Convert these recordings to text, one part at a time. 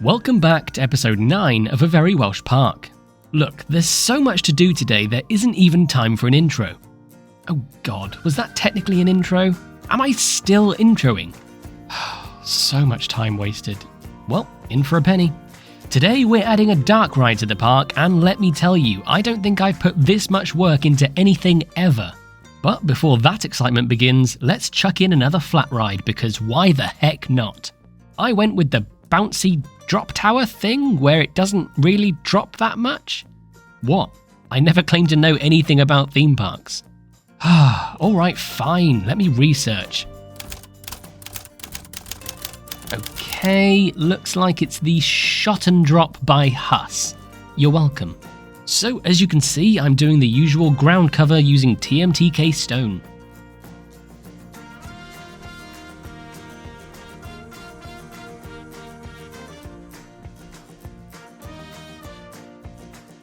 Welcome back to episode 9 of A Very Welsh Park. Look, there's so much to do today there isn't even time for an intro. Oh god, was that technically an intro? Am I still introing? So much time wasted. Well, in for a penny. Today we're adding a dark ride to the park, and let me tell you, I don't think I've put this much work into anything ever. But before that excitement begins, let's chuck in another flat ride, because why the heck not? I went with the bouncy drop tower thing where it doesn't really drop that much? What? I never claimed to know anything about theme parks. Alright, fine, let me research. Okay, looks like it's the Shot and Drop by Huss. You're welcome. So, as you can see, I'm doing the usual ground cover using TMTK stone.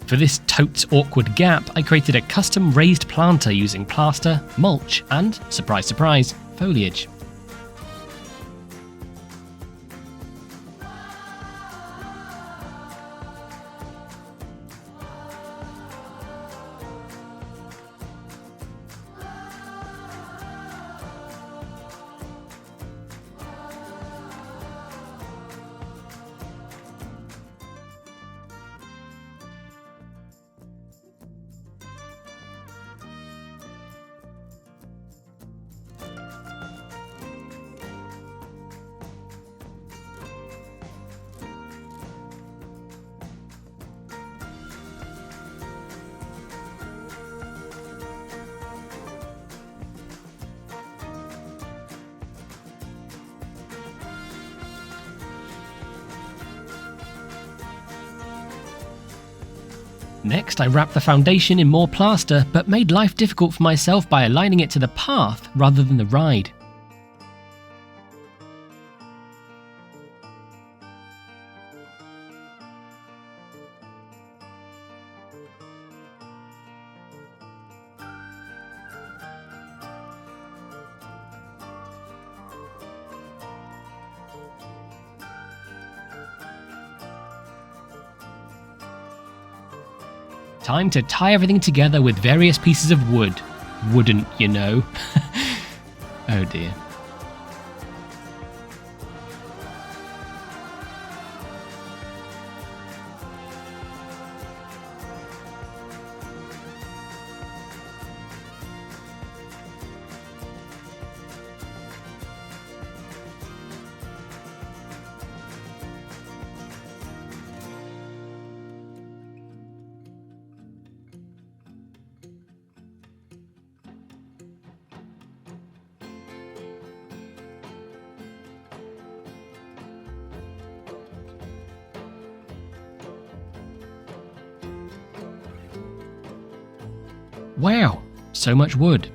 For this totes awkward gap, I created a custom raised planter using plaster, mulch, and, surprise surprise, foliage. Next, I wrapped the foundation in more plaster, but made life difficult for myself by aligning it to the path rather than the ride. Time to tie everything together with various pieces of wood. Wouldn't you know? Oh dear. Wow, so much wood.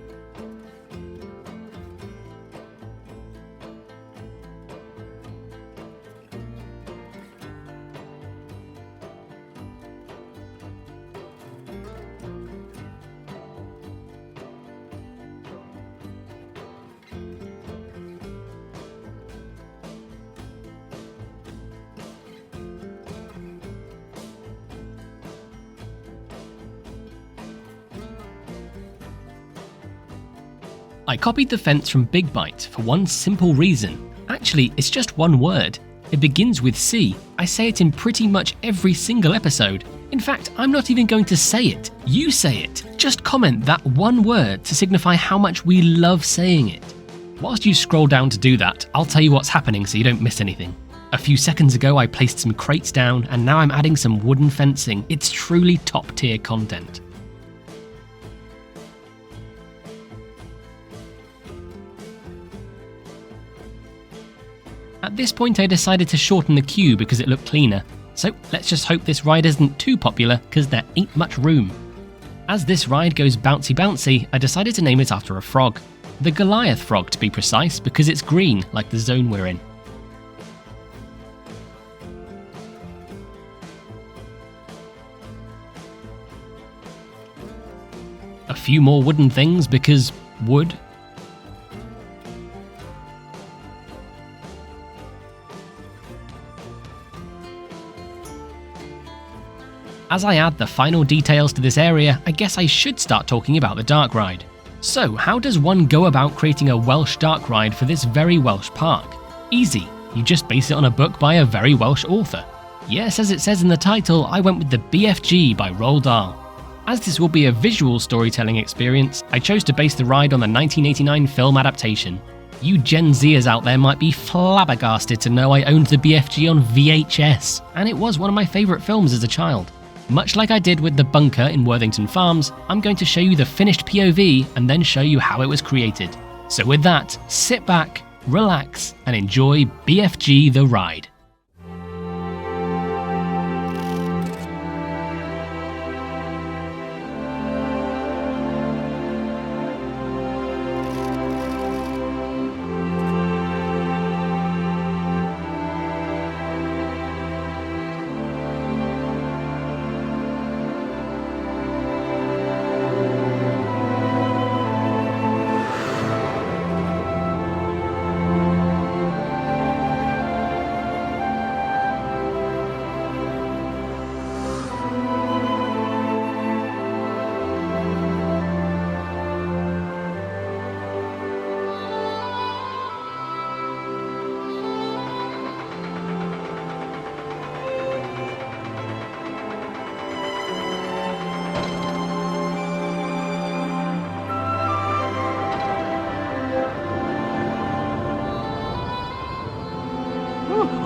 I copied the fence from Big Bite for one simple reason. Actually, it's just one word. It begins with C. I say it in pretty much every single episode. In fact, I'm not even going to say it. You say it. Just comment that one word to signify how much we love saying it. Whilst you scroll down to do that, I'll tell you what's happening so you don't miss anything. A few seconds ago I placed some crates down, and now I'm adding some wooden fencing. It's truly top tier content. At this point I decided to shorten the queue because it looked cleaner, so let's just hope this ride isn't too popular because there ain't much room. As this ride goes bouncy bouncy, I decided to name it after a frog. The Goliath frog to be precise, because it's green like the zone we're in. A few more wooden things because wood. As I add the final details to this area, I guess I should start talking about the dark ride. So how does one go about creating a Welsh dark ride for this very Welsh park? Easy, you just base it on a book by a very Welsh author. Yes, as it says in the title, I went with the BFG by Roald Dahl. As this will be a visual storytelling experience, I chose to base the ride on the 1989 film adaptation. You Gen Zers out there might be flabbergasted to know I owned the BFG on VHS, and it was one of my favourite films as a child. Much like I did with the bunker in Worthington Farms, I'm going to show you the finished POV and then show you how it was created. So with that, sit back, relax, and enjoy BFG the ride.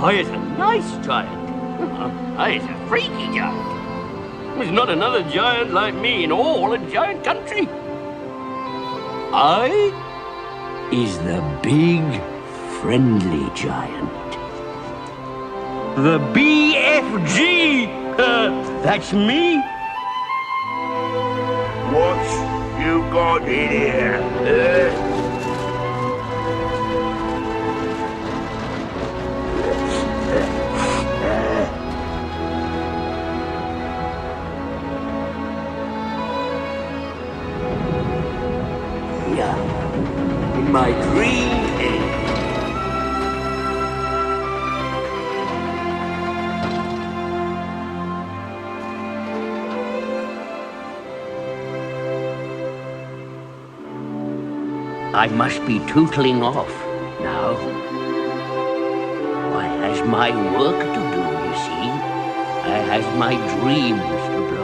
I is a nice giant. I is a freaky giant. There's not another giant like me in all a giant country. I is the big, friendly giant. The BFG! That's me. What you got in here? In my dream age. I must be tootling off now. I has my work to do, you see. I has my dreams to blow.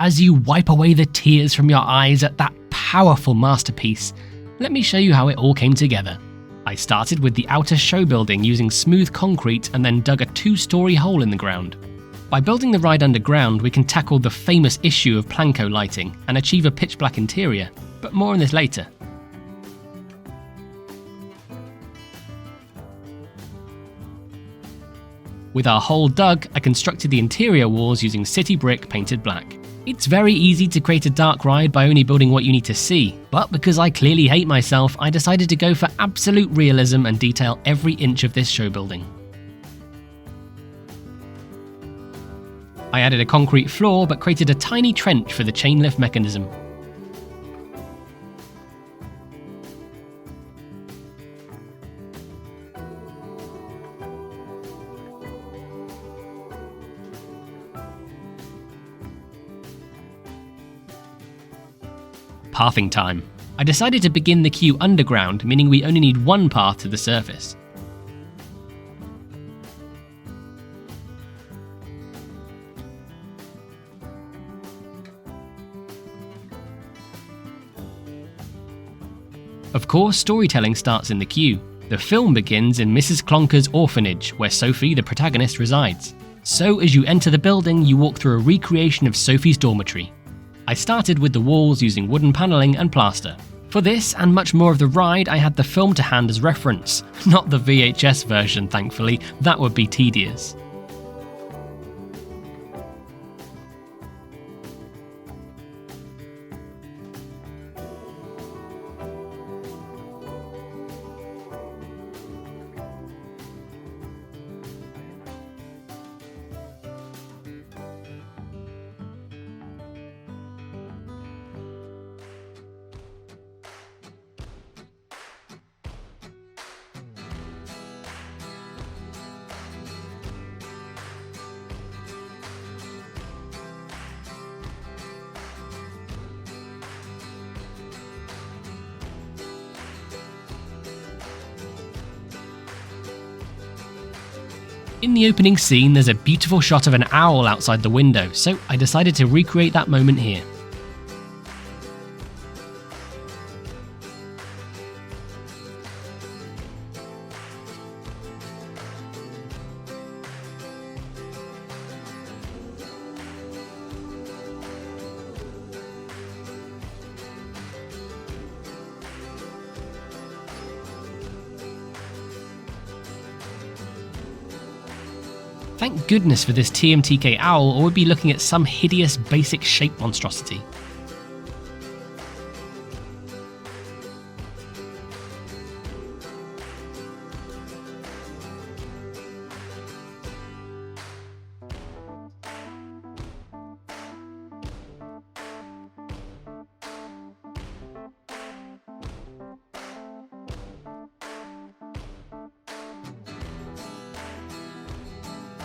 As you wipe away the tears from your eyes at that powerful masterpiece, let me show you how it all came together. I started with the outer show building using smooth concrete and then dug a 2-story hole in the ground. By building the ride underground, we can tackle the famous issue of Planco lighting and achieve a pitch black interior, but more on this later. With our hole dug, I constructed the interior walls using city brick painted black. It's very easy to create a dark ride by only building what you need to see, but because I clearly hate myself, I decided to go for absolute realism and detail every inch of this show building. I added a concrete floor but created a tiny trench for the chain lift mechanism. Pathing time. I decided to begin the queue underground, meaning we only need one path to the surface. Of course, storytelling starts in the queue. The film begins in Mrs. Clonker's orphanage, where Sophie, the protagonist, resides. So as you enter the building, you walk through a recreation of Sophie's dormitory. I started with the walls using wooden panelling and plaster. For this and much more of the ride, I had the film to hand as reference. Not the VHS version, thankfully, that would be tedious. In the opening scene, there's a beautiful shot of an owl outside the window, so I decided to recreate that moment here. Thank goodness for this TMTK owl, or we'd be looking at some hideous basic shape monstrosity.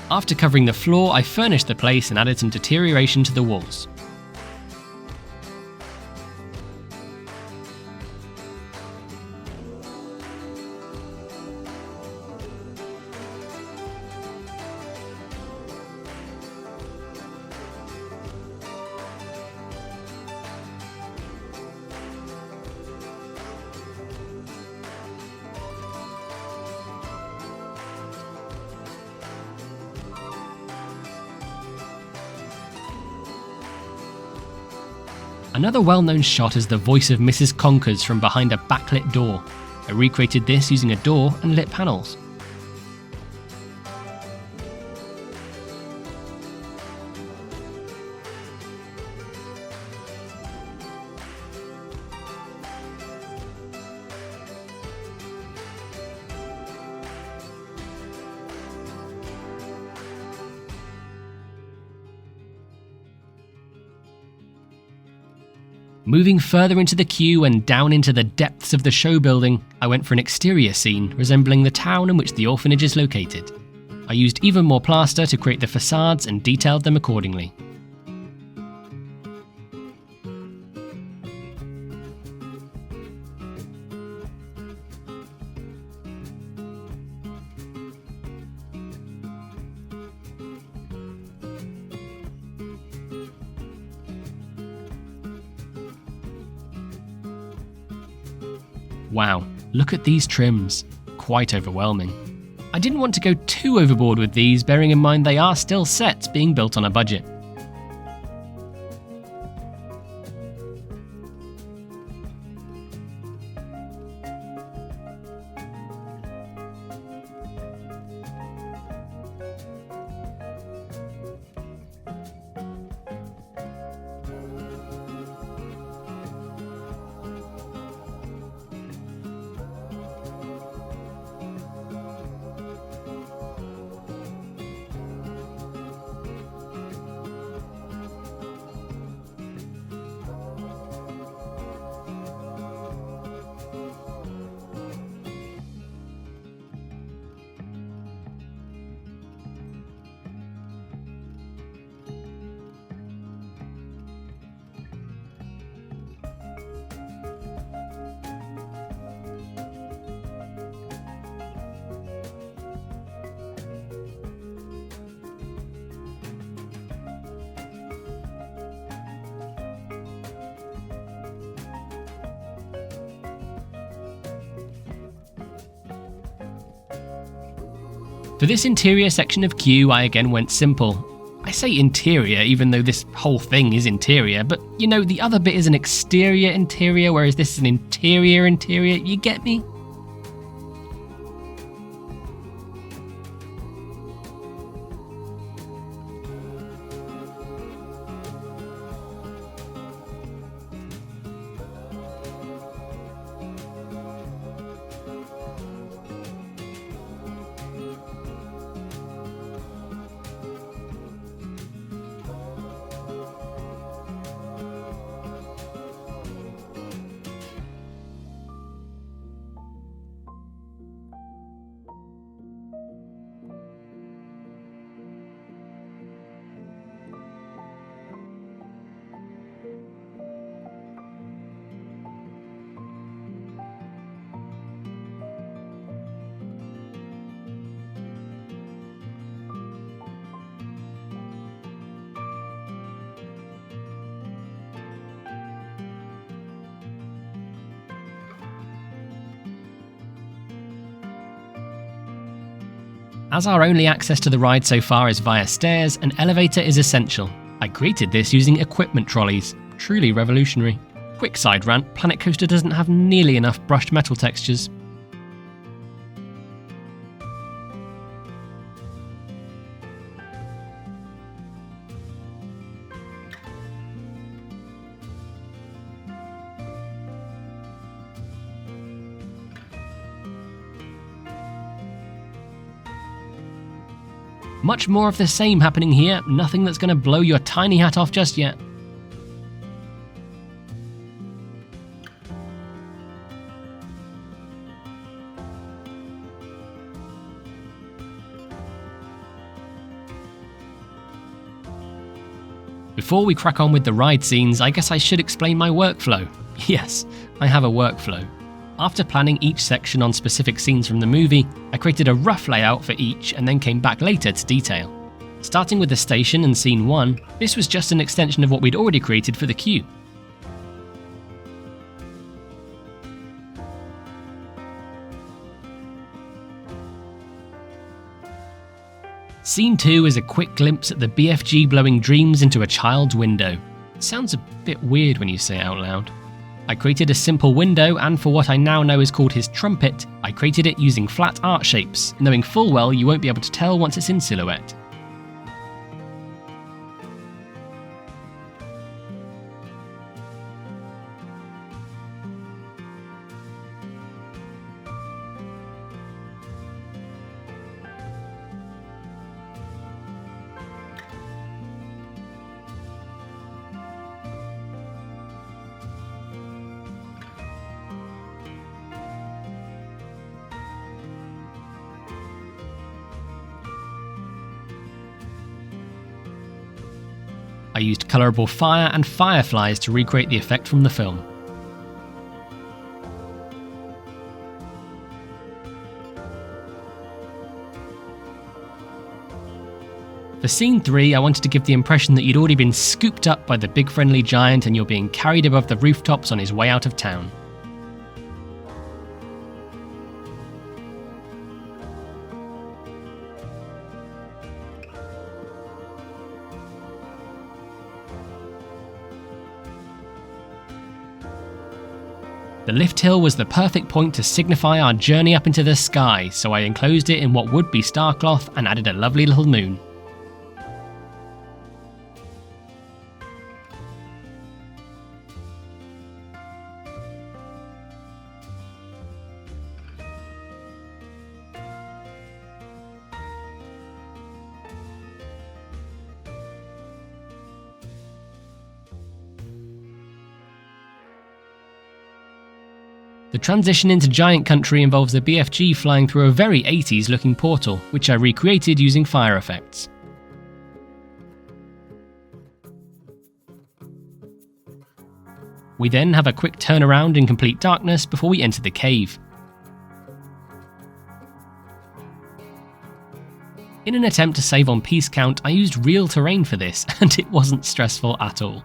After covering the floor, I furnished the place and added some deterioration to the walls. Another well-known shot is the voice of Mrs. Conkers from behind a backlit door. I recreated this using a door and lit panels. Moving further into the queue and down into the depths of the show building, I went for an exterior scene resembling the town in which the orphanage is located. I used even more plaster to create the facades and detailed them accordingly. Wow, look at these trims. Quite overwhelming. I didn't want to go too overboard with these, bearing in mind they are still sets being built on a budget. For this interior section of queue, I again went simple. I say interior even though this whole thing is interior, but you know, the other bit is an exterior interior, whereas this is an interior interior, you get me? As our only access to the ride so far is via stairs, an elevator is essential. I created this using equipment trolleys. Truly revolutionary. Quick side rant, Planet Coaster doesn't have nearly enough brushed metal textures. Much more of the same happening here, nothing that's going to blow your tiny hat off just yet. Before we crack on with the ride scenes, I guess I should explain my workflow. Yes, I have a workflow. After planning each section on specific scenes from the movie, I created a rough layout for each and then came back later to detail. Starting with the station and scene 1, this was just an extension of what we'd already created for the queue. Scene 2 is a quick glimpse at the BFG blowing dreams into a child's window. It sounds a bit weird when you say it out loud. I created a simple window, and for what I now know is called his trumpet, I created it using flat art shapes, knowing full well you won't be able to tell once it's in silhouette. I used colourable fire and fireflies to recreate the effect from the film. For scene 3, I wanted to give the impression that you'd already been scooped up by the big friendly giant and you're being carried above the rooftops on his way out of town. The lift hill was the perfect point to signify our journey up into the sky, so I enclosed it in what would be star cloth and added a lovely little moon. The transition into Giant Country involves the BFG flying through a very 80s looking portal, which I recreated using fire effects. We then have a quick turnaround in complete darkness before we enter the cave. In an attempt to save on piece count, I used real terrain for this, and it wasn't stressful at all.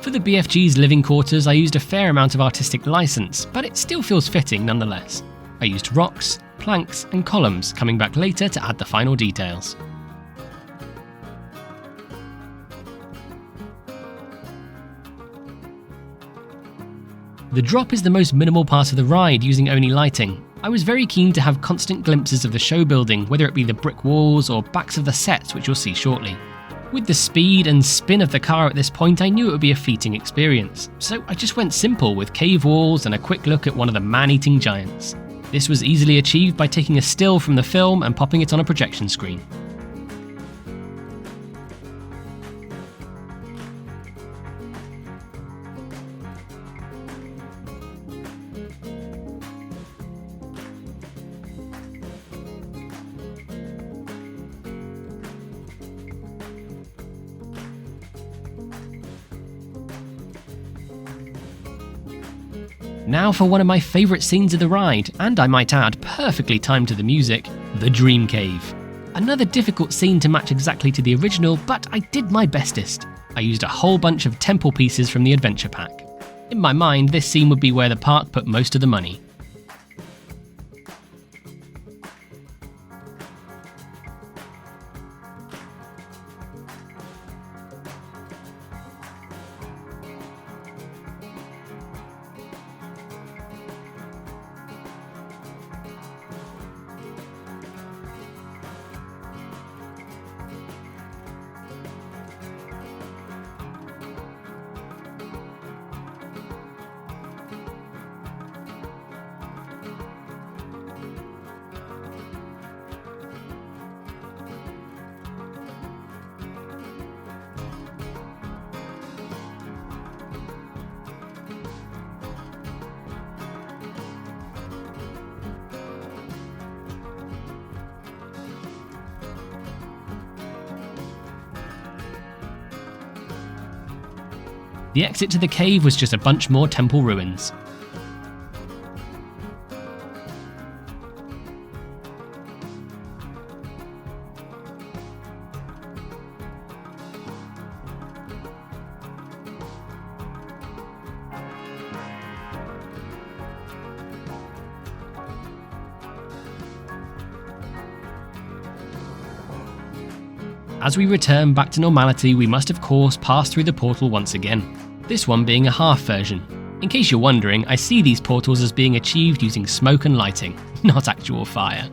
For the BFG's living quarters, I used a fair amount of artistic license, but it still feels fitting nonetheless. I used rocks, planks, and columns, coming back later to add the final details. The drop is the most minimal part of the ride, using only lighting. I was very keen to have constant glimpses of the show building, whether it be the brick walls or backs of the sets, which you'll see shortly. With the speed and spin of the car at this point, I knew it would be a fleeting experience, so I just went simple with cave walls and a quick look at one of the man-eating giants. This was easily achieved by taking a still from the film and popping it on a projection screen. Now for one of my favourite scenes of the ride, and I might add perfectly timed to the music, the Dream Cave. Another difficult scene to match exactly to the original, but I did my bestest. I used a whole bunch of temple pieces from the adventure pack. In my mind, this scene would be where the park put most of the money. The exit to the cave was just a bunch more temple ruins. As we return back to normality, we must of course pass through the portal once again. This one being a half version. In case you're wondering, I see these portals as being achieved using smoke and lighting, not actual fire.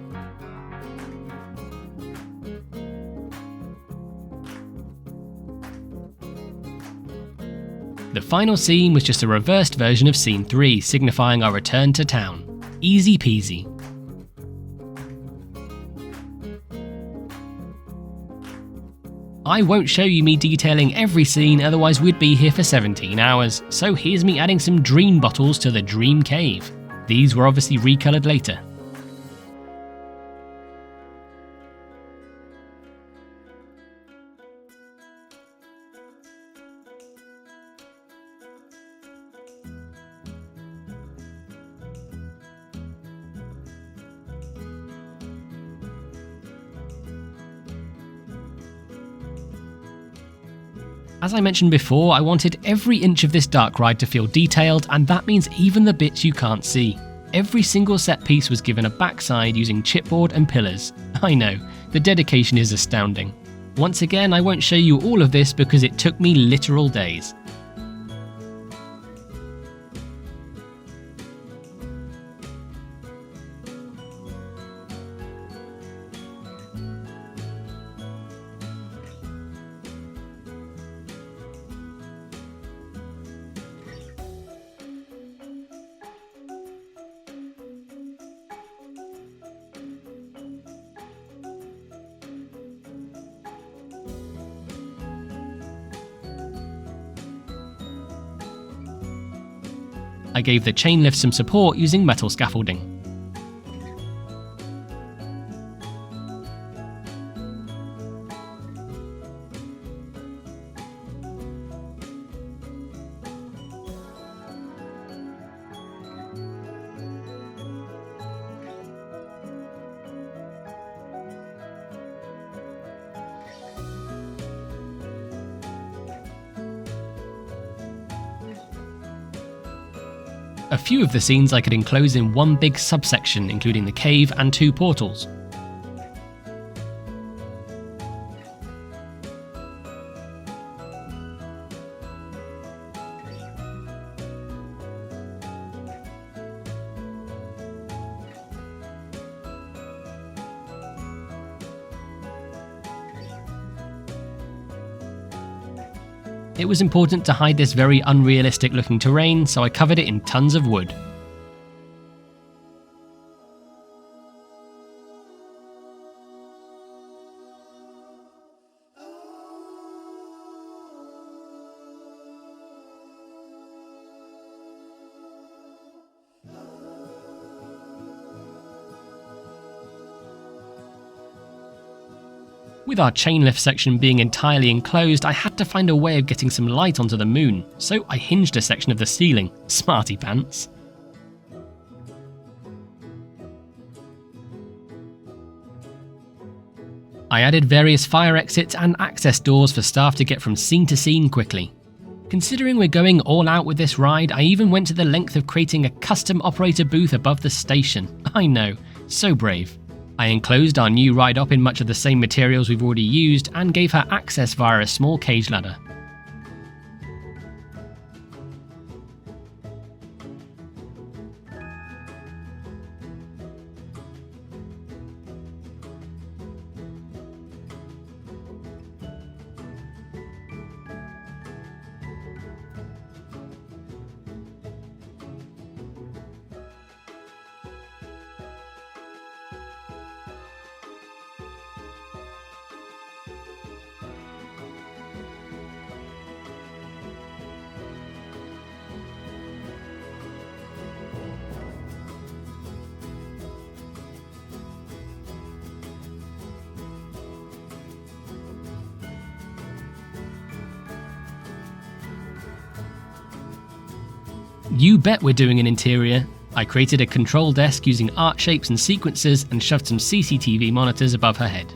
The final scene was just a reversed version of scene 3, signifying our return to town. Easy peasy. I won't show you me detailing every scene, otherwise we'd be here for 17 hours, so here's me adding some dream bottles to the Dream Cave. These were obviously recoloured later. As I mentioned before, I wanted every inch of this dark ride to feel detailed, and that means even the bits you can't see. Every single set piece was given a backside using chipboard and pillars. I know, the dedication is astounding. Once again, I won't show you all of this because it took me literal days. I gave the chain lift some support using metal scaffolding. A few of the scenes I could enclose in one big subsection, including the cave and 2 portals. It was important to hide this very unrealistic looking terrain, so I covered it in tons of wood. With our chain lift section being entirely enclosed, I had to find a way of getting some light onto the moon, so I hinged a section of the ceiling. Smarty pants. I added various fire exits and access doors for staff to get from scene to scene quickly. Considering we're going all out with this ride, I even went to the length of creating a custom operator booth above the station. I know, so brave. I enclosed our new ride-op in much of the same materials we've already used and gave her access via a small cage ladder. You bet we're doing an interior. I created a control desk using art shapes and sequences and shoved some CCTV monitors above her head.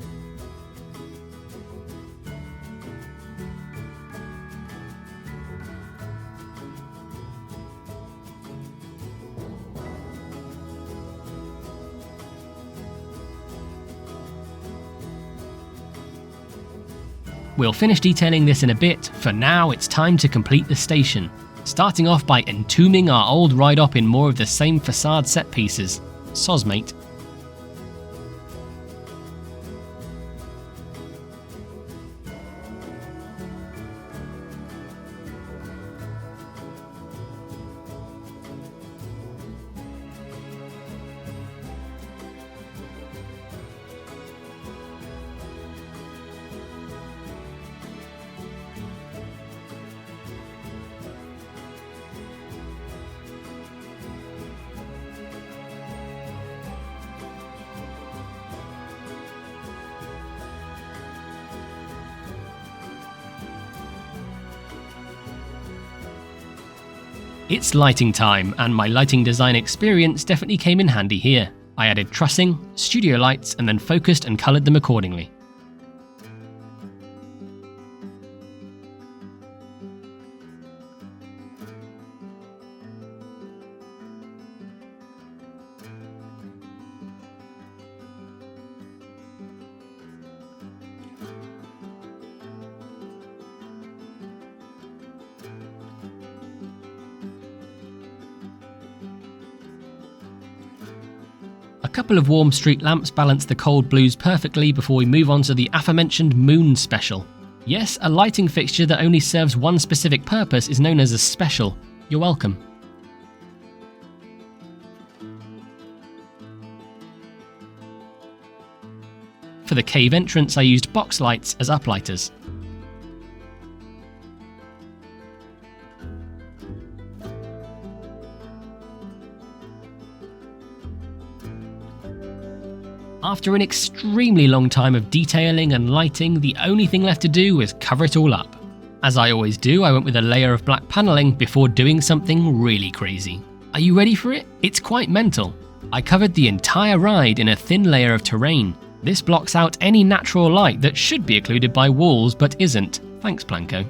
We'll finish detailing this in a bit. For now, it's time to complete the station. Starting off by entombing our old ride-op in more of the same facade set pieces. Soz mate. It's lighting time, and my lighting design experience definitely came in handy here. I added trussing, studio lights, and then focused and coloured them accordingly. A couple of warm street lamps balance the cold blues perfectly before we move on to the aforementioned moon special. Yes, a lighting fixture that only serves one specific purpose is known as a special. You're welcome. For the cave entrance, I used box lights as uplighters. After an extremely long time of detailing and lighting, the only thing left to do was cover it all up. As I always do, I went with a layer of black panelling before doing something really crazy. Are you ready for it? It's quite mental. I covered the entire ride in a thin layer of terrain. This blocks out any natural light that should be occluded by walls but isn't. Thanks, Planko.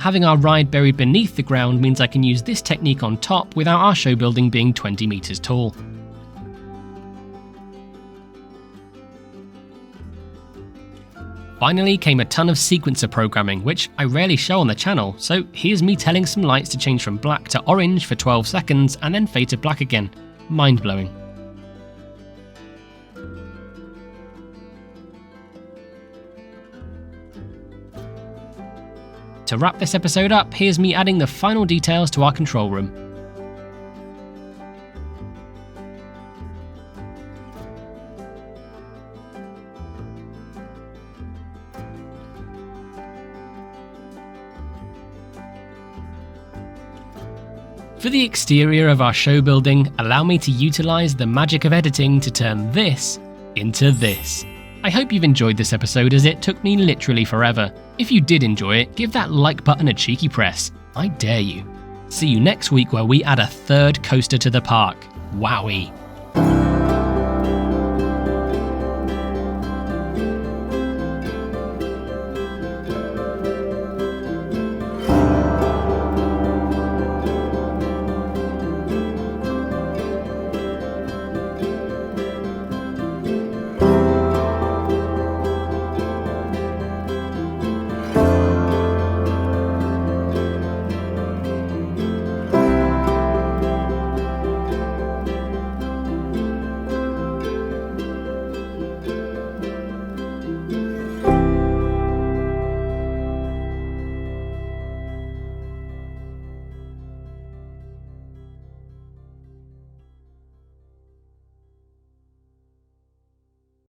Having our ride buried beneath the ground means I can use this technique on top without our show building being 20 metres tall. Finally came a ton of sequencer programming, which I rarely show on the channel, so here's me telling some lights to change from black to orange for 12 seconds and then fade to black again. Mind blowing. To wrap this episode up, here's me adding the final details to our control room. For the exterior of our show building, allow me to utilise the magic of editing to turn this into this. I hope you've enjoyed this episode as it took me literally forever. If you did enjoy it, give that like button a cheeky press. I dare you. See you next week where we add a third coaster to the park. Wowie.